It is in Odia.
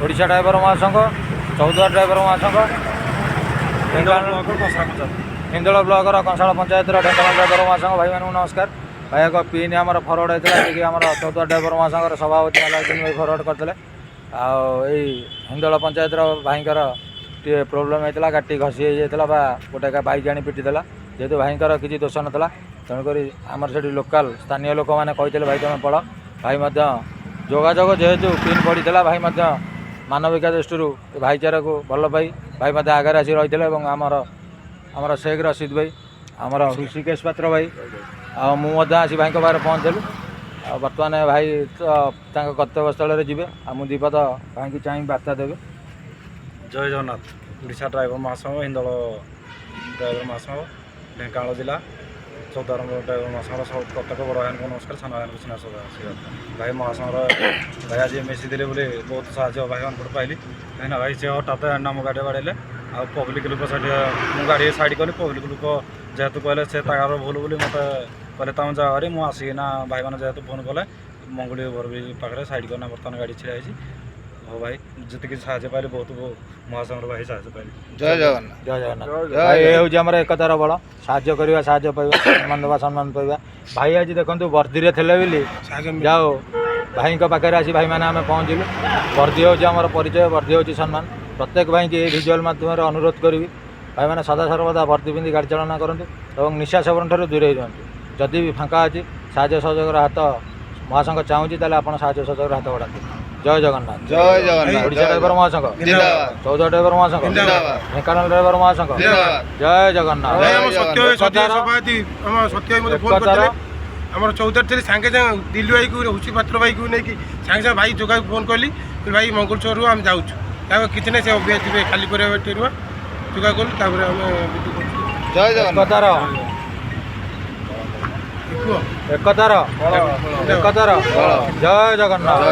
ଓଡ଼ିଶା ଡ୍ରାଇଭର ମହାସଂଘ, ଚୌଦ୍ୱାର ଡ୍ରାଇଭର ମହାସଂଘ, ହିନ୍ଦୋଳ ବ୍ଲକର କଂସାଳ ପଞ୍ଚାୟତର ଢେଙ୍କାନାଳ ଡ୍ରାଇଭର ମହାସଂଘ ଭାଇମାନଙ୍କୁ ନମସ୍କାର। ଭାଇ ଏକ ପିନ୍ ଆମର ଫରୱାର୍ଡ଼ ହେଇଥିଲା, ଯିଏକି ଆମର ଚୌଦ୍ୱାର ଡ୍ରାଇଭର ମହାସଂଘର ସଭାପତି ଆଲାଉଦ୍ଦିନ ଭାଇ ଫରୱାର୍ଡ଼ କରିଥିଲେ। ଆଉ ଏଇ ହିନ୍ଦୋଳ ପଞ୍ଚାୟତର ଭାଇଙ୍କର ଟିକେ ପ୍ରୋବ୍ଲେମ୍ ହେଇଥିଲା, ଗାଡ଼ି ଘଷି ହେଇଯାଇଥିଲା ବା ଗୋଟେ ବାଇକ୍ ଆଣି ପିଟିଥିଲା। ଯେହେତୁ ଭାଇଙ୍କର କିଛି ଦୋଷ ନଥିଲା, ତେଣୁକରି ଆମର ସେଠି ଲୋକାଲ ସ୍ଥାନୀୟ ଲୋକମାନେ କହିଥିଲେ ଭାଇ ତୁମେ ପଡ଼। ଭାଇ ମଧ୍ୟ ଯୋଗାଯୋଗ ଯେହେତୁ ପିନ୍ ପଡ଼ିଥିଲା, ଭାଇ ମଧ୍ୟ ମାନବିକତା ଦୃଷ୍ଟିରୁ ଭାଇଚାରାକୁ ଭଲ ପାଇ ଭାଇ ମଧ୍ୟ ଆଗରେ ଆସି ରହିଥିଲେ। ଏବଂ ଆମର ଶେଖ୍ ରସିଦ ଭାଇ, ଆମର ଋଷିକେଶ ପାତ୍ର ଭାଇ ଆଉ ମୁଁ ମଧ୍ୟ ଆସି ଭାଇଙ୍କ ପାଖରେ ପହଞ୍ଚିଲୁ। ଆଉ ବର୍ତ୍ତମାନ ଭାଇ ତ ତାଙ୍କ କର୍ତ୍ତବ୍ୟସ୍ଥଳରେ ଯିବେ। ଆଉ ମୁଁ ଦୁଇପଦ ଭାଇଙ୍କୁ ଚାହିଁ ବାର୍ତ୍ତା ଦେବେ। ଜୟ ଜଗନ୍ନାଥ। ଓଡ଼ିଶା ଡ୍ରାଇଭର ମହାସଂଘ, ହିନ୍ଦୋଳ ଡ୍ରାଇଭର ମହାସଂଘ, ଢେଙ୍କାନାଳ ଜିଲ୍ଲା ଚୌଦ୍ୱାର ଡ୍ରାଇଭର ମହାସଂଘର ସବୁ ପ୍ରତ୍ୟେକ ବଡ଼ ଭାଇଙ୍କୁ ନମସ୍କାର, ସାନ ଭାଇଙ୍କୁ ସିନା ଆଶୀର୍ବାଦ। ଭାଇ ମହାସଂଘର ଭାଇ ଆଜି ମିଶିଥିଲେ ବୋଲି ବହୁତ ସାହାଯ୍ୟ ଭାଇମାନଙ୍କଠୁ ପାଇଲି। କାହିଁକିନା ଭାଇ ସେ ହଠାତ୍ ଆମ ଗାଡ଼ି ବାଡ଼େଇଲେ, ଆଉ ପବ୍ଲିକ୍ ଲୋକ ସେଠି ମୁଁ ଗାଡ଼ି ସାଇଡ଼୍ କଲି। ପବ୍ଲିକ୍ ଲୋକ ଯେହେତୁ କହିଲେ ସେ ତାଙ୍କର ଭୁଲ ବୋଲି ମୋତେ କହିଲେ ତମେ ଯାଅ ଭାରି। ମୁଁ ଆସିକିନା ଭାଇମାନେ ଯେହେତୁ ଫୋନ୍ କଲେ ମଙ୍ଗୁଳି ଓଭରବ୍ରିଜ୍ ପାଖରେ ସାଇଡ଼୍ କରିନା ବର୍ତ୍ତମାନ ଗାଡ଼ି ଛିଡ଼ା ହେଇଛି। ହଉ ଭାଇ, ଯେତିକି ସାହାଯ୍ୟ ପାଇଲି ବହୁତ ମହାସଂଘର ଭାଇ ସାହାଯ୍ୟ ପାଇଲି। ଜୟ ଜଗନ୍ନାଥ। ଜୟ ଜଗନ୍ନାଥ। ଭାଇ ଏ ହେଉଛି ଆମର ଏକତାର ବଳ, ସାହାଯ୍ୟ କରିବା, ସାହାଯ୍ୟ ପାଇବା, ସମ୍ମାନ ଦେବା, ସମ୍ମାନ ପାଇବା। ଭାଇ ଆଜି ଦେଖନ୍ତୁ ବର୍ଦ୍ଧିରେ ଥିଲେ ବୋଲି ଯାଉ ଭାଇଙ୍କ ପାଖରେ ଆସି ଭାଇମାନେ ଆମେ ପହଞ୍ଚିଲୁ। ବର୍ଦ୍ଧି ହେଉଛି ଆମର ପରିଚୟ, ବର୍ଦ୍ଧି ହେଉଛି ସମ୍ମାନ। ପ୍ରତ୍ୟେକ ଭାଇକି ଏହି ଭିଜୁଆଲ୍ ମାଧ୍ୟମରେ ଅନୁରୋଧ କରିବି, ଭାଇମାନେ ସଦାସର୍ବଦା ବର୍ଦ୍ଧି ପିନ୍ଧି ଗାଡ଼ି ଚାଳନା କରନ୍ତୁ ଏବଂ ନିଶା ସେବନ ଠାରୁ ଦୂରେଇ ରୁହନ୍ତୁ। ଯଦି ବି ଫାଙ୍କା ଅଛି ସାହାଯ୍ୟ ସହଯୋଗର ହାତ ମହାସଂଘ ଚାହୁଁଛି, ତାହେଲେ ଆପଣ ସାହାଯ୍ୟ ସହଯୋଗର ହାତ ବଢ଼ାନ୍ତୁ। ଜୟ ଜଗନ୍ନାଥ। ଜୟ ଜଗନ୍ନାଥ। ଓଡ଼ିଶା ଡ୍ରାଇଭର ମହାସଂଘ ଜିନ୍ଦାବାଦ। ଚୌଦ୍ୱାର ଡ୍ରାଇଭର ମହାସଂଘ ଜିନ୍ଦାବାଦ। ଢେଙ୍କାନାଳ ଡ୍ରାଇଭର ମହାସଂଘ ଜୟ ଜଗନ୍ନାଥ। ଆମର ଚୌଦ୍ୱାର ଥିଲେ ସାଙ୍ଗେ ସାଙ୍ଗେ ଦିଲ୍ଲୀ ଭାଇକୁ ହୁସି ପାତ୍ର ଭାଇକୁ ନେଇକି ସାଙ୍ଗେ ସାଙ୍ଗେ ଭାଇ ଯୋଗାକୁ ଫୋନ୍ କଲି, ଭାଇ ମଙ୍ଗୁଳଚୌରରୁ ଆମେ ଯାଉଛୁ। ତାପରେ କିଛି ନାହିଁ, ସେ ଅଭ୍ୟାସ ଯିବେ ଖାଲି କରିବା ରୁଆ ଯୋଗା କଲୁ। ତାପରେ ଆମେ ଜୟ ଜଗନ୍ନାଥ। ଏକତାର ଜୟ ଜଗନ୍ନାଥ।